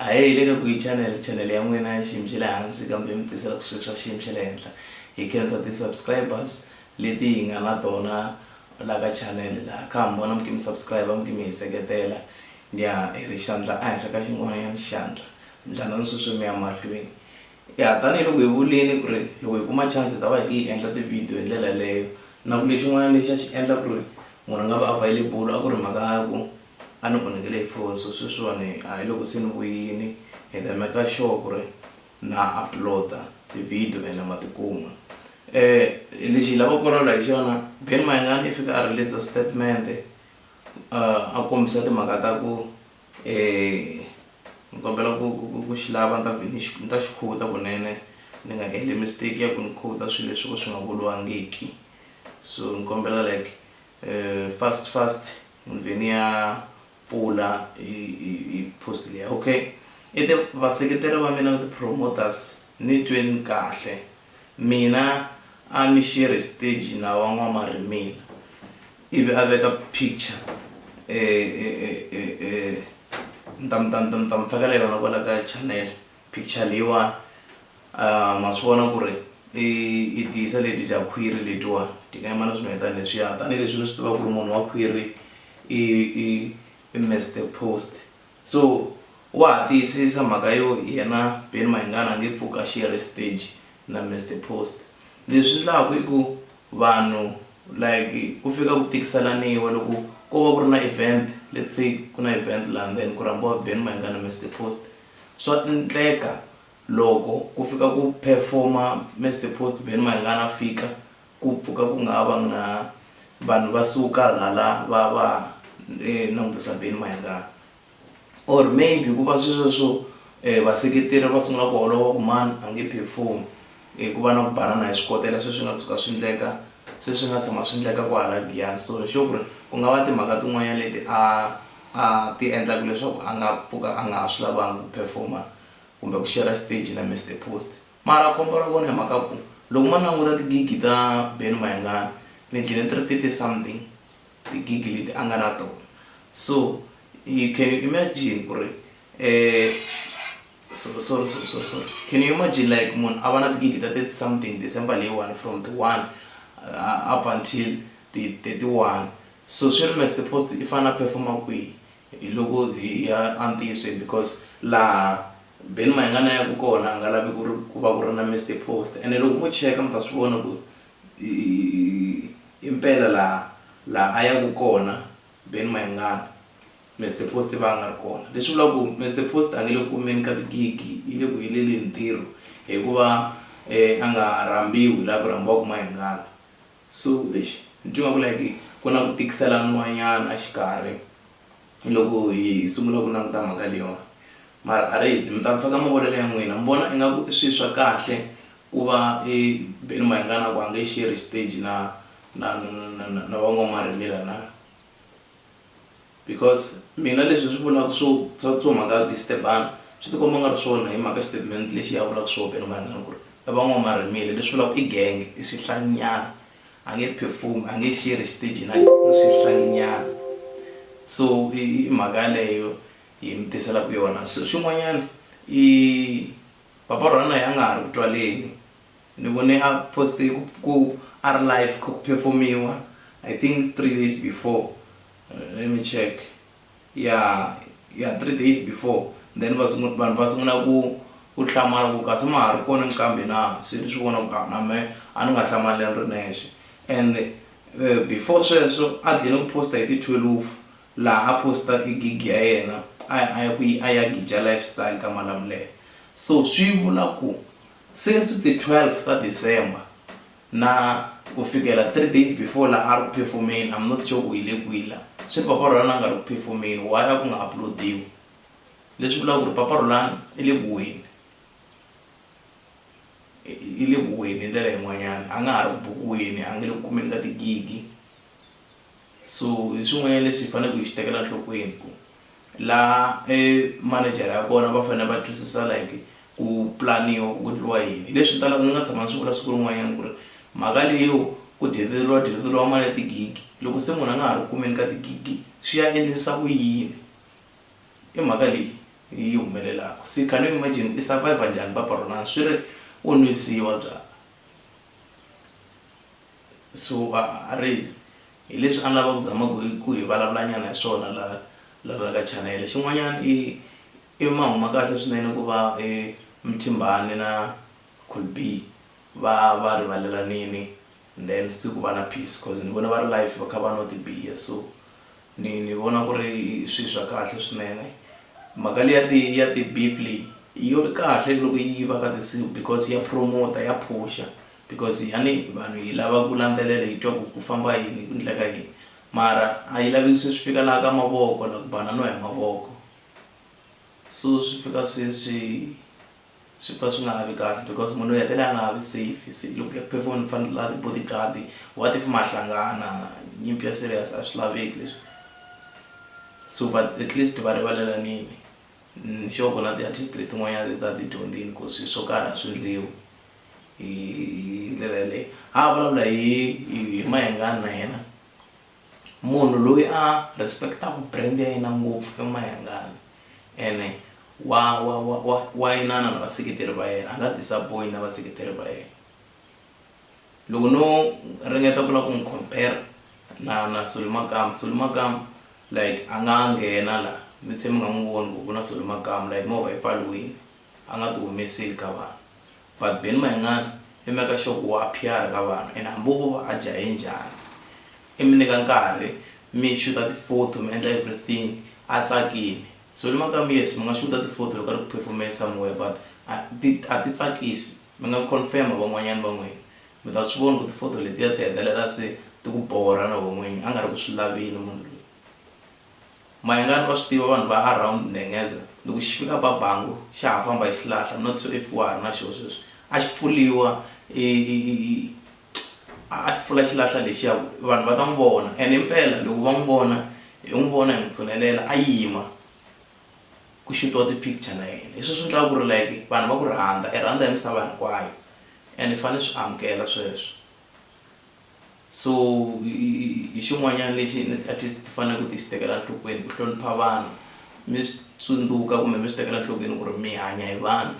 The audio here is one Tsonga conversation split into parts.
Aye ile ka ku channel ya n'wina xiyimo xa le hansi kambe mi tisela swilo swa xiyimo xa le henhla hi khensa ti-subscribers leti hi nga na tona la ka channel laha kha mi vona mi mi subscribe mi mi hi seketela ya hi ri xandla a henhla ka xin'wanyana xandla ndlana ni sweswi mi ya mahlweni ya tanihiloko hi vulini ku ri loko hi kuma chance ta va hi endla ti-video hi ndlela leyo na ku lexin'wana lexi a xi endla ku ri munhu a nga va available a ku ri mhaka ya ku a ni vonekele hi phone so sweswiwani a hi loko se ni vuyini hi ta meka sure ku ri na uploada ti-video ene ma tikuma lexi hi lava ku vulavula hi xona Ben Mayengani i fika a release statement a kombisa timhaka ta ku ni kombela ku xi lava ni ta xi quote kunene ni nga endli mistake ya ku ni quote swilo leswi ku swi nga vuriwangiki so ni kombela like fast ni vheni ya pfula i post leya okay ite vaseketeri va mina na ti-promoters ni tweni kahle mina a ni share stage na van'wamarimila ivi a veka picture ni ta mi fakela yona kwala ka channel picture leyiwani ma swi vona ku ri i tiyisa leti dya khwiri letiwa ti nga yimana swin'we tani leswiya tanihileswi ni swi tiva ku ri munhu wa khwiri i Mr Post so wa ha tiyisisa mhaka yo yena Ben Mayengani a nge pfuka share stage na Mr Post leswi endlaku i ku vanhu like ku fika ku tikiselaniwa loko ko va ku ri na event let's say ku na event laha then ku rambiwa Ben Mayengani na Mr Post swa endleka loko ku fika ku performa Mr Post Ben Mayengani a fika ku pfuka ku nga va na vanhu va suka hala va langutisa Ben Mayengani or maybe ku va sweswo vaseketeri va sungula ku holova ku mani a nge perform ku va na ku banana hi swikotela sweswi nga tshuka swi endleka sweswi nga tshama swi endleka kwala Giyani so lexo ku ri ku nga va timhaka tin'wanyana leti a ti endlaka leswaku a nga pfuka a nga ha swi lavangi ku performa kumbe ku share stage na Mr Post mara khombo ra kona hi mhaka ku loko ma languta tigigi ta Ben Mayengani ni tlhele 30 something tigigi leti a nga na tona so you can imagine ku ri sorry can you imagine like munhu a va na tigigi ta 30 something December leyiwani from the 1 up until the 31 so swi ri Mr Post i fana performa kwihi loko hi ya antisweni because laha Ben Mayengani ya ku kona a nga lavi ku va ku ri na Mr Post ene loko mo cheka mi ta swi vona ku impela laha a ya ku kona Ben Mayengani Mr Post va nga ri kona leswi vulaka ku Mr Post a nge le kumeni ka tigigi yi le ku heleli ntirho hikuva a nga rambiwi laha ku rambiwaka Mayengani so lexi ni twa ku like ku na ku tikiselaniwanyana a xikarhi loko hi sungula ku languta mhaka leyiwani mara a raise mi ta faka mavonelo ya n'wina mi vona ingaku i swilo swa kahle ku va Ben Mayengani ku a nge share stage na van'wamarimila na because mina leswi swi vulaka swo mhaka disturbana swi ti komba nga ri swona hi mhaka statement lexi ya vulaka swo Ben Mayengani ku ri van'wamarimile leswi vulaka i gang i swihlanginyana a nge perform a nge share stage na swihlanginyana so i mhaka leyo hi mi tiselaku yona swin'wanyana i papa Rhulani ya nga ha ri ku twaleni ni vone a poste ku a ri live ku performiwa I think 3 days before let me check yeah 3 days before then vanhu va sungula ku hlamala ku kasi ma ha ri kona kambe na swi vona ku na me a ni nga hlamaleni ri nexe and before sweswo a dlhine ku posta hi ti 12 laha a posta i gigi ya yena a ya gija lifestyle ka Malamulele so swi vula ku since the 12th ta December na ku fikela 3 days before la a ri performing I'm not sure ku hi le kwila swi papa Rhulani a nga ri ku performing why a ku nga uploadiwi leswi vulaka ku ri papa Rhulani i le kuweni i le kuweni hi ndlela yin'wanyana a nga ha ri ku bukiweni a nge le ku kumeni ka tigigi so hi swin'wanyana leswi hi fanele ku hi xi tekela nhlokweni ku laha manager ya kona va fanele va twisisa like ku planiwa ku endliwa yini leswi talaka ni nga tshama swi vula siku rin'wanyana ku ri mhaka leyo ku dyedeliwa mali ya tigigi loko se munhu a nga ha ri kumeni ka tigigi swi ya endlisa ku yini i mhaka leyi yi humelelaka. So can you imagine I survive njhani papa Rhulani swi ri u nwisiwa byala. So raise hi leswi a lava ku zama ku hi vulavulanyana hi swona la ka channel. Xin'wanyana i mahungu ma kahle swinene ku va Mthimbani na Khulbi va rivalelanini then still ku va na peace because ni vona va ri life va kha va nwa tibiya. So ni vona ku ri swilo swa kahle swinene. Mhaka leyi ya ti-beef leyi yo kahle loko yi va ka tinsimu because ya promoter ya phusha because yani vanhu hi lava ku landzelela hi twa ku famba yini ku endleka yini mara a yi lavi swi fika laha ka mavoko la ku banana hi mavoko. So swi fika swi ka swi nga ha vi kahle because munhu u hetelela a nga ha vi safe. Se loko ya perform ni fanele la ti-bodyguard what if ma hlangana nyimpi ya serious a swi laveki leswi. So but at least va rivalelanini sure ku na ti-artist letin'wanyana ta ti dyondzini ku swilo swo karhi a swi endliwi hi ndlela yaleyo. A vulavula hi Mayengani na yena munhu loyi a respectaka brand ya yena ngopfu i Mayengani ene wa inana na vaseketeri va yena a nga disappoint na vaseketeri va yena. Loko no ringeta ku lava ku n'wi compare na Solly Makamu like a nga nghena la mi tshemi nga n'wi voni ku na Solly Makamu like movha yi pfaliwile a nga ti humeseli ka vanhu. But Mayengani i meka sure ku wa PR ka vanhu and hambi vo va a jahe njhani i mi nyika nkarhi mi shoot ti-photo mi endla everything a tsakile. Solly Makamu yes mi nga shoot ti-photo loko a ri ku performance somewhere but a ti tsakisi. Mi nga confirm van'wanyana van'wini mi ta swi vona ku ti-photo letiya ti hetelela se ti ku bora na van'wini a nga ri ku swi laveni munhu loyi. Mayengani va swi tiva vanhu va around Nengeza loko xi fika babangu xa ha famba hi xilahla not so if wa ha ri na xo sweswi a xi pfuliwa a pfula xilahla lexiya vanhu va ta n'wi vona and impela loko va n'wi vona hi n'wi vona hi n'wi tshunelela a yima ku xutiwa ti-picture na yena. Hi sweswi endlaka ku ri like vanhu va ku rhandza i rhandza hi misava hinkwayo and hi fanele swi amukela sweswo. So hi xin'wanyana lexi artist ti fanele ku ti xi tekela enhlokweni ku hlonipha vanhu mi swi tsundzuka kumbe mi swi tekela enhlokweni ku ri mi hanya hi vanhu.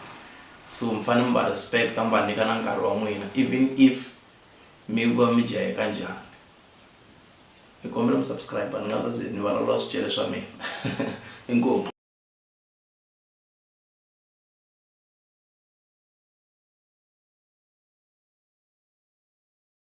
So mi fanele mi va respect mi va nyika na nkarhi wa n'wina even if mi va mi jaheka njhani. Hi kombela mi subscribe ni nga ta ze ni vulavula swicele swa mina inkomu.